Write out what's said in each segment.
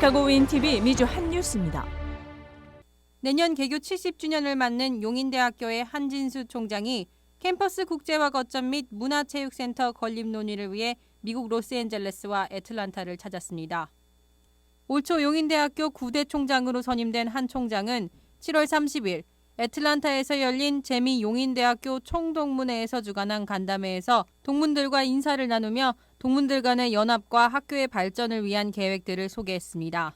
시카고 윈TV 미주 한뉴스입니다. 내년 개교 70주년을 맞는 용인대학교의 한진수 총장이 캠퍼스 국제화 거점 및 문화체육센터 건립 논의를 위해 미국 로스앤젤레스와 애틀란타를 찾았습니다. 올 초 용인대학교 9대 총장으로 선임된 한 총장은 7월 30일 애틀란타에서 열린 재미 용인대학교 총동문회에서 주관한 간담회에서 동문들과 인사를 나누며 동문들 간의 연합과 학교의 발전을 위한 계획들을 소개했습니다.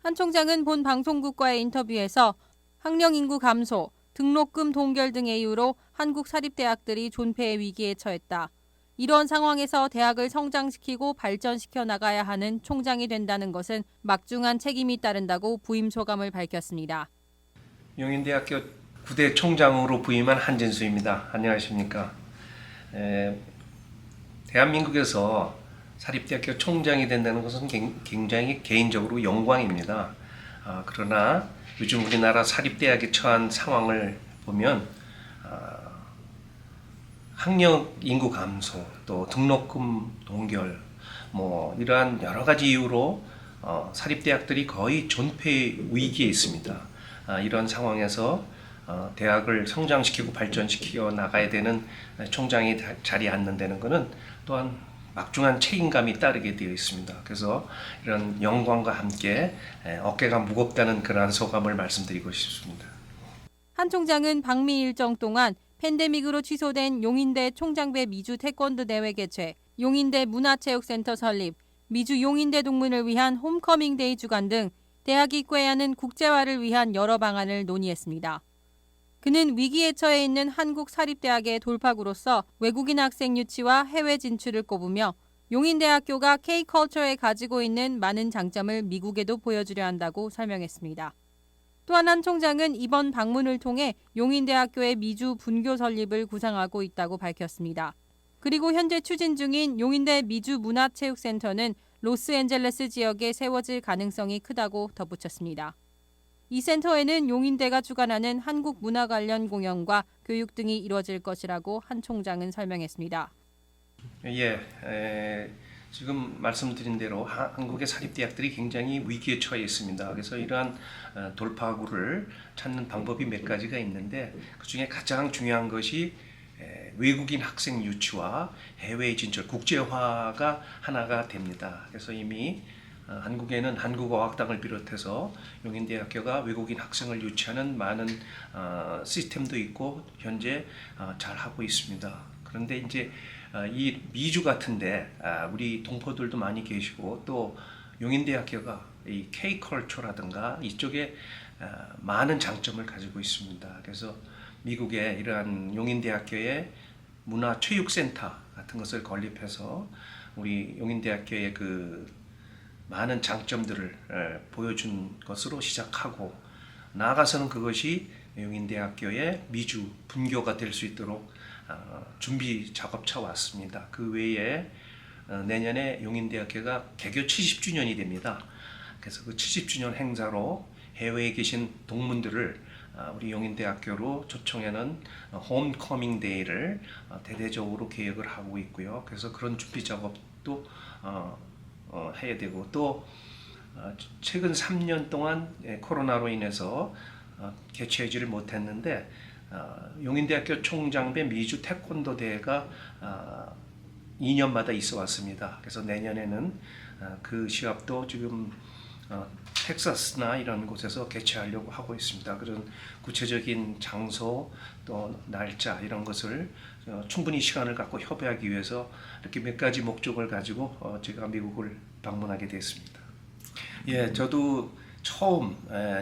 한 총장은 본 방송국과의 인터뷰에서 학령 인구 감소, 등록금 동결 등의 이유로 한국 사립대학들이 존폐의 위기에 처했다. 이런 상황에서 대학을 성장시키고 발전시켜 나가야 하는 총장이 된다는 것은 막중한 책임이 따른다고 부임 소감을 밝혔습니다. 용인대학교 9대 총장으로 부임한 한진수입니다. 안녕하십니까. 대한민국에서 사립대학교 총장이 된다는 것은 굉장히 개인적으로 영광입니다. 그러나 요즘 우리나라 사립대학이 처한 상황을 보면 학령 인구 감소, 또 등록금 동결, 이러한 여러 가지 이유로 사립대학들이 거의 존폐 위기에 있습니다. 이런 상황에서 대학을 성장시키고 발전시켜 나가야 되는 총장이 자리에 앉는다는 것은 또한 막중한 책임감이 따르게 되어 있습니다. 그래서 이런 영광과 함께 어깨가 무겁다는 그러한 소감을 말씀드리고 싶습니다. 한 총장은 방미 일정 동안 팬데믹으로 취소된 용인대 총장배 미주 태권도 대회 개최, 용인대 문화체육센터 설립, 미주 용인대 동문을 위한 홈커밍 데이 주관 등 대학이 꾀해야 하는 국제화를 위한 여러 방안을 논의했습니다. 그는 위기에 처해 있는 한국 사립대학의 돌파구로서 외국인 학생 유치와 해외 진출을 꼽으며 용인대학교가 K컬처에 가지고 있는 많은 장점을 미국에도 보여주려 한다고 설명했습니다. 또한 한 총장은 이번 방문을 통해 용인대학교의 미주 분교 설립을 구상하고 있다고 밝혔습니다. 그리고 현재 추진 중인 용인대 미주 문화체육센터는 로스앤젤레스 지역에 세워질 가능성이 크다고 덧붙였습니다. 이 센터에는 용인대가 주관하는 한국 문화 관련 공연과 교육 등이 이루어질 것이라고 한 총장은 설명했습니다. 지금 말씀드린 대로 한국의 사립대학들이 굉장히 위기에 처해 있습니다. 그래서 이러한 돌파구를 찾는 방법이 몇 가지가 있는데 그중에 가장 중요한 것이 외국인 학생 유치와 해외 진출, 국제화가 하나가 됩니다. 그래서 이미 한국에는 한국어학당을 비롯해서 용인대학교가 외국인 학생을 유치하는 많은 시스템도 있고 현재 잘 하고 있습니다. 그런데 이제 이 미주 같은데 우리 동포들도 많이 계시고 또 용인대학교가 이 K컬처라든가 이쪽에 많은 장점을 가지고 있습니다. 그래서 미국의 이러한 용인대학교의 문화체육센터 같은 것을 건립해서 우리 용인대학교의 그 많은 장점들을 보여준 것으로 시작하고 나아가서는 그것이 용인대학교의 미주 분교가 될 수 있도록 준비 작업차 왔습니다. 그 외에 내년에 용인대학교가 개교 70주년이 됩니다. 그래서 그 70주년 행사로 해외에 계신 동문들을 우리 용인대학교로 초청하는 홈커밍 데이를 대대적으로 계획을 하고 있고요. 그래서 그런 준비 작업도 해야 되고 또 최근 3년 동안 코로나로 인해서 개최하지를 못했는데 용인대학교 총장배 미주 태권도 대회가 2년마다 있어 왔습니다. 그래서 내년에는 그 시합도 지금 텍사스나 이런 곳에서 개최하려고 하고 있습니다. 그런 구체적인 장소 또 날짜 이런 것을 충분히 시간을 갖고 협의하기 위해서 이렇게 몇 가지 목적을 가지고 제가 미국을 방문하게 됐습니다. 저도 처음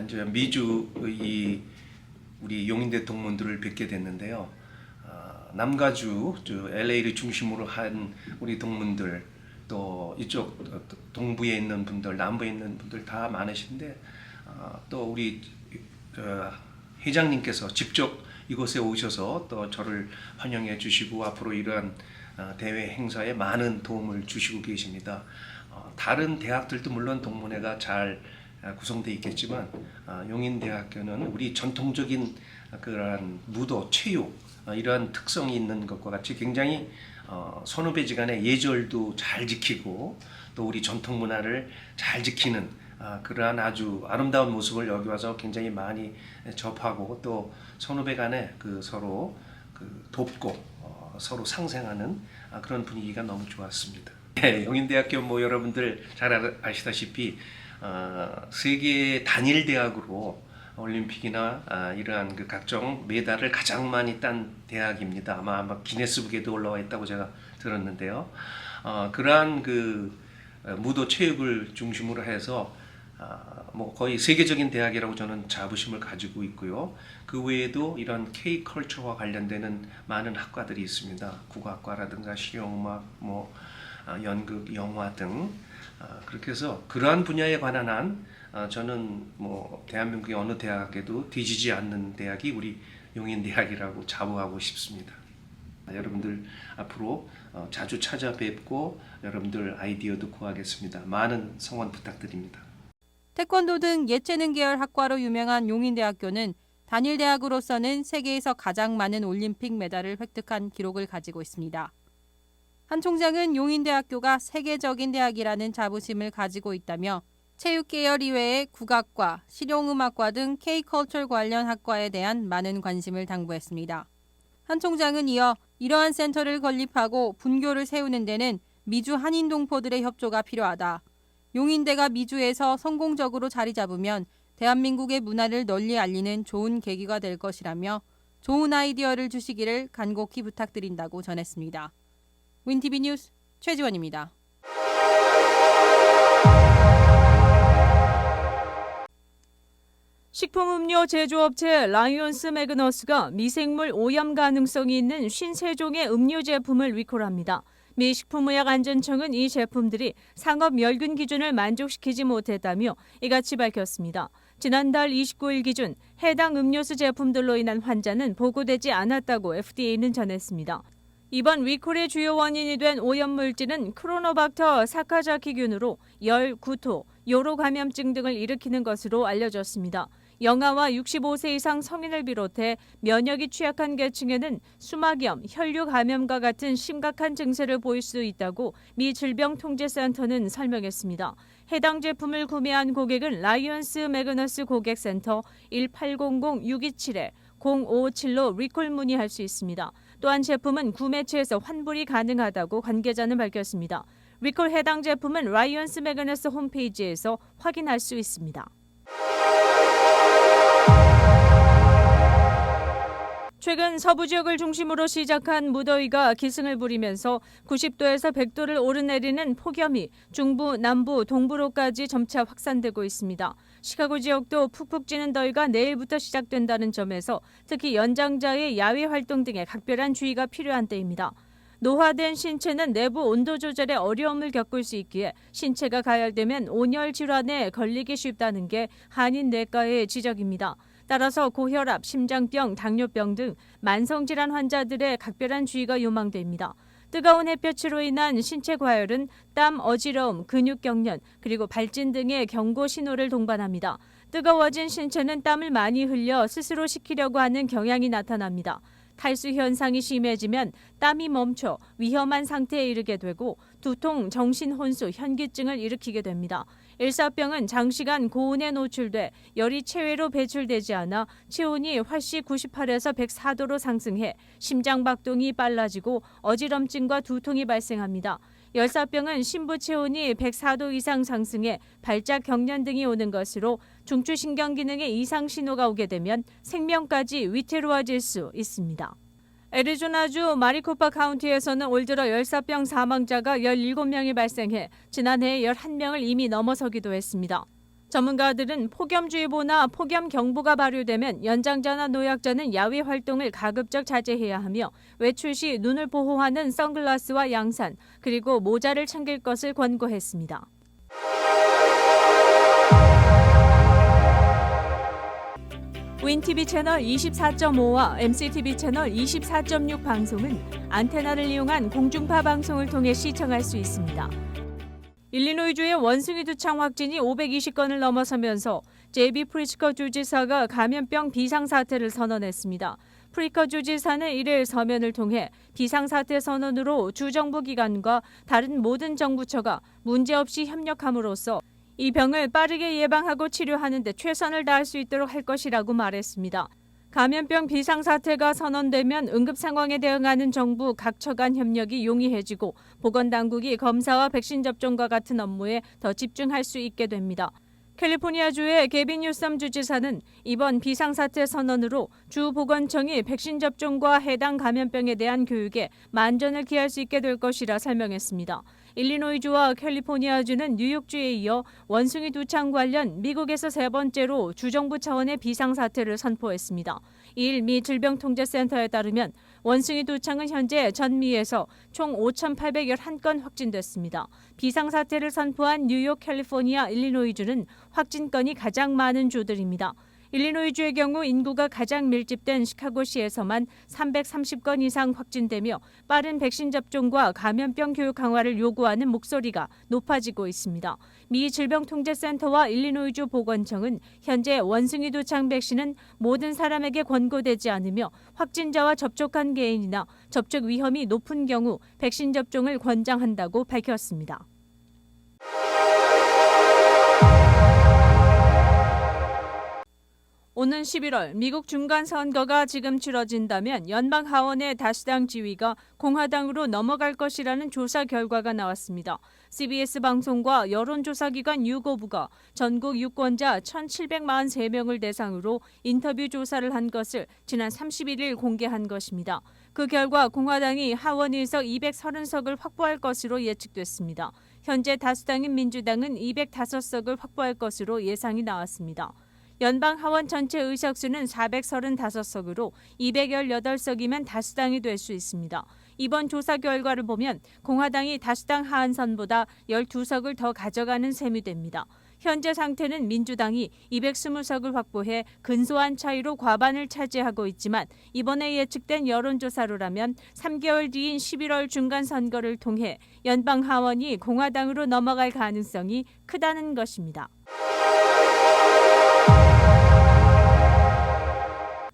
이제 미주 우리 용인대 동문들을 뵙게 됐는데요. 남가주 LA를 중심으로 한 우리 동문들 또 이쪽 동부에 있는 분들, 남부에 있는 분들 다 많으신데 또 우리 회장님께서 직접 이곳에 오셔서 또 저를 환영해 주시고 앞으로 이러한 대회 행사에 많은 도움을 주시고 계십니다. 다른 대학들도 물론 동문회가 잘 구성되어 있겠지만 용인대학교는 우리 전통적인 그러한 무도, 체육 이러한 특성이 있는 것과 같이 굉장히 선후배지간의 예절도 잘 지키고 또 우리 전통 문화를 잘 지키는 그러한 아주 아름다운 모습을 여기 와서 굉장히 많이 접하고 또 선후배 간에 서로 돕고 서로 상생하는 그런 분위기가 너무 좋았습니다. 용인대학교 뭐 여러분들 잘 아시다시피 세계 단일 대학으로 올림픽이나 이러한 각종 메달을 가장 많이 딴 대학입니다. 아마 기네스북에도 올라와 있다고 제가 들었는데요. 그러한 무도 체육을 중심으로 해서 뭐 거의 세계적인 대학이라고 저는 자부심을 가지고 있고요. 그 외에도 이런 K컬처와 관련되는 많은 학과들이 있습니다. 국악과라든가 실용음악, 연극, 영화 등 그렇게 해서 그러한 분야에 관한 한 저는 뭐 대한민국의 어느 대학에도 뒤지지 않는 대학이 우리 용인대학이라고 자부하고 싶습니다. 여러분들 앞으로 자주 찾아뵙고 여러분들 아이디어도 구하겠습니다. 많은 성원 부탁드립니다. 태권도 등 예체능 계열 학과로 유명한 용인대학교는 단일 대학으로서는 세계에서 가장 많은 올림픽 메달을 획득한 기록을 가지고 있습니다. 한 총장은 용인대학교가 세계적인 대학이라는 자부심을 가지고 있다며 체육 계열 이외에 국악과, 실용음악과 등 K컬처 관련 학과에 대한 많은 관심을 당부했습니다. 한 총장은 이어 이러한 센터를 건립하고 분교를 세우는 데는 미주 한인 동포들의 협조가 필요하다. 용인대가 미주에서 성공적으로 자리 잡으면 대한민국의 문화를 널리 알리는 좋은 계기가 될 것이라며 좋은 아이디어를 주시기를 간곡히 부탁드린다고 전했습니다. 윈티비 뉴스 최지원입니다. 식품음료 제조업체 라이온스 매그너스가 미생물 오염 가능성이 있는 53종의 음료 제품을 리콜합니다. 미 식품의약안전청은 이 제품들이 상업멸균 기준을 만족시키지 못했다며 이같이 밝혔습니다. 지난달 29일 기준 해당 음료수 제품들로 인한 환자는 보고되지 않았다고 FDA는 전했습니다. 이번 리콜의 주요 원인이 된 오염물질은 크로노박터 사카자키균으로 열, 구토, 요로 감염증 등을 일으키는 것으로 알려졌습니다. 영아와 65세 이상 성인을 비롯해 면역이 취약한 계층에는 수막염, 혈류 감염과 같은 심각한 증세를 보일 수 있다고 미 질병통제센터는 설명했습니다. 해당 제품을 구매한 고객은 라이언스 매그너스 고객센터 1800-627-0557로 리콜 문의할 수 있습니다. 또한 제품은 구매처에서 환불이 가능하다고 관계자는 밝혔습니다. 리콜 해당 제품은 라이언스 매그너스 홈페이지에서 확인할 수 있습니다. 최근 서부 지역을 중심으로 시작한 무더위가 기승을 부리면서 90도에서 100도를 오르내리는 폭염이 중부, 남부, 동부로까지 점차 확산되고 있습니다. 시카고 지역도 푹푹 찌는 더위가 내일부터 시작된다는 점에서 특히 연장자의 야외 활동 등에 각별한 주의가 필요한 때입니다. 노화된 신체는 내부 온도 조절에 어려움을 겪을 수 있기에 신체가 가열되면 온열 질환에 걸리기 쉽다는 게 한인내과의 지적입니다. 따라서 고혈압, 심장병, 당뇨병 등 만성질환 환자들의 각별한 주의가 요망됩니다. 뜨거운 햇볕으로 인한 신체 과열은 땀, 어지러움, 근육 경련, 그리고 발진 등의 경고 신호를 동반합니다. 뜨거워진 신체는 땀을 많이 흘려 스스로 식히려고 하는 경향이 나타납니다. 탈수 현상이 심해지면 땀이 멈춰 위험한 상태에 이르게 되고 두통, 정신혼수, 현기증을 일으키게 됩니다. 일사병은 장시간 고온에 노출돼 열이 체외로 배출되지 않아 체온이 활시 98에서 104도로 상승해 심장박동이 빨라지고 어지럼증과 두통이 발생합니다. 열사병은 심부 체온이 104도 이상 상승해 발작 경련 등이 오는 것으로 중추신경 기능에 이상 신호가 오게 되면 생명까지 위태로워질 수 있습니다. 애리조나주 마리코파 카운티에서는 올 들어 열사병 사망자가 17명이 발생해 지난해 11명을 이미 넘어서기도 했습니다. 전문가들은 폭염주의보나 폭염경보가 발효되면 연장자나 노약자는 야외 활동을 가급적 자제해야 하며 외출 시 눈을 보호하는 선글라스와 양산 그리고 모자를 챙길 것을 권고했습니다. 윈TV 채널 24.5와 MCTV 채널 24.6 방송은 안테나를 이용한 공중파 방송을 통해 시청할 수 있습니다. 일리노이주의 원숭이 두창 확진이 520건을 넘어서면서 제비 프리츠커 주지사가 감염병 비상사태를 선언했습니다. 프리커 주지사는 1일 서면을 통해 비상사태 선언으로 주정부 기관과 다른 모든 정부처가 문제없이 협력함으로써 이 병을 빠르게 예방하고 치료하는 데 최선을 다할 수 있도록 할 것이라고 말했습니다. 감염병 비상사태가 선언되면 응급 상황에 대응하는 정부 각 처 간 협력이 용이해지고 보건당국이 검사와 백신 접종과 같은 업무에 더 집중할 수 있게 됩니다. 캘리포니아주의 게빈 뉴섬 주지사는 이번 비상사태 선언으로 주 보건청이 백신 접종과 해당 감염병에 대한 교육에 만전을 기할 수 있게 될 것이라 설명했습니다. 일리노이주와 캘리포니아주는 뉴욕주에 이어 원숭이 두창 관련 미국에서 세 번째로 주정부 차원의 비상사태를 선포했습니다. 이일 미 질병통제센터에 따르면 원숭이 두창은 현재 전미에서 총 5,811건 확진됐습니다. 비상사태를 선포한 뉴욕, 캘리포니아, 일리노이주는 확진 건이 가장 많은 주들입니다. 일리노이주의 경우 인구가 가장 밀집된 시카고시에서만 330건 이상 확진되며 빠른 백신 접종과 감염병 교육 강화를 요구하는 목소리가 높아지고 있습니다. 미 질병통제센터와 일리노이주 보건청은 현재 원숭이 두창 백신은 모든 사람에게 권고되지 않으며 확진자와 접촉한 개인이나 접촉 위험이 높은 경우 백신 접종을 권장한다고 밝혔습니다. 오는 11월 미국 중간선거가 지금 치러진다면 연방 하원의 다수당 지위가 공화당으로 넘어갈 것이라는 조사 결과가 나왔습니다. CBS 방송과 여론조사기관 유고부가 전국 유권자 1,743명을 대상으로 인터뷰 조사를 한 것을 지난 31일 공개한 것입니다. 그 결과 공화당이 하원 의석 230석을 확보할 것으로 예측됐습니다. 현재 다수당인 민주당은 205석을 확보할 것으로 예상이 나왔습니다. 연방 하원 전체 의석수는 435석으로 218석이면 다수당이 될 수 있습니다. 이번 조사 결과를 보면 공화당이 다수당 하한선보다 12석을 더 가져가는 셈이 됩니다. 현재 상태는 민주당이 220석을 확보해 근소한 차이로 과반을 차지하고 있지만 이번에 예측된 여론조사로라면 3개월 뒤인 11월 중간선거를 통해 연방 하원이 공화당으로 넘어갈 가능성이 크다는 것입니다.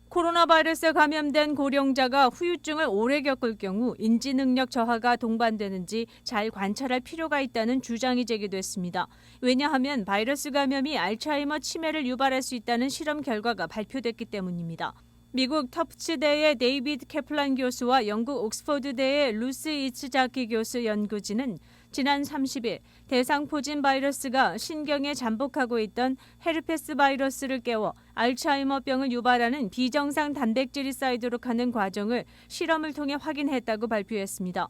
코로나 바이러스에 감염된 고령자가 후유증을 오래 겪을 경우 인지 능력 저하가 동반되는지 잘 관찰할 필요가 있다는 주장이 제기됐습니다. 왜냐하면 바이러스 감염이 알츠하이머 치매를 유발할 수 있다는 실험 결과가 발표됐기 때문입니다. 미국 터프츠대의 데이비드 캐플란 교수와 영국 옥스퍼드대의 루스 이츠자키 교수 연구진은 지난 30일 대상포진 바이러스가 신경에 잠복하고 있던 헤르페스 바이러스를 깨워 알츠하이머병을 유발하는 비정상 단백질이 쌓이도록 하는 과정을 실험을 통해 확인했다고 발표했습니다.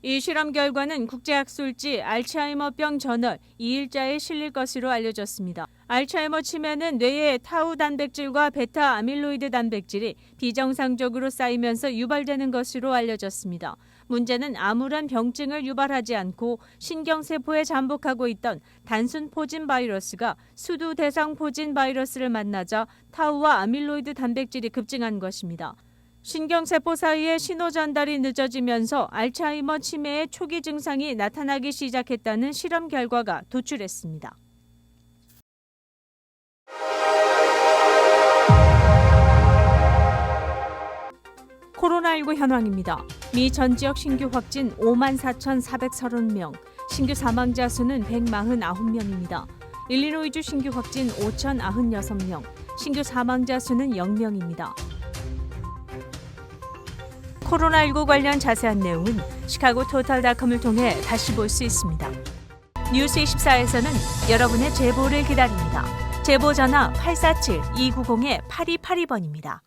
이 실험 결과는 국제학술지 알츠하이머병 저널 2일자에 실릴 것으로 알려졌습니다. 알츠하이머 치매는 뇌에 타우 단백질과 베타 아밀로이드 단백질이 비정상적으로 쌓이면서 유발되는 것으로 알려졌습니다. 문제는 아무런 병증을 유발하지 않고 신경세포에 잠복하고 있던 단순 포진 바이러스가 수두 대상 포진 바이러스를 만나자 타우와 아밀로이드 단백질이 급증한 것입니다. 신경세포 사이의 신호 전달이 늦어지면서 알츠하이머 치매의 초기 증상이 나타나기 시작했다는 실험 결과가 도출했습니다. 코로나19 현황입니다. 미 전 지역 신규 확진 54,430명, 신규 사망자 수는 149명입니다. 일리노이주 신규 확진 5,096명, 신규 사망자 수는 0명입니다. 코로나19 관련 자세한 내용은 시카고 토탈닷컴을 통해 다시 볼 수 있습니다. 뉴스24에서는 여러분의 제보를 기다립니다. 제보 전화 847-290-8282번입니다.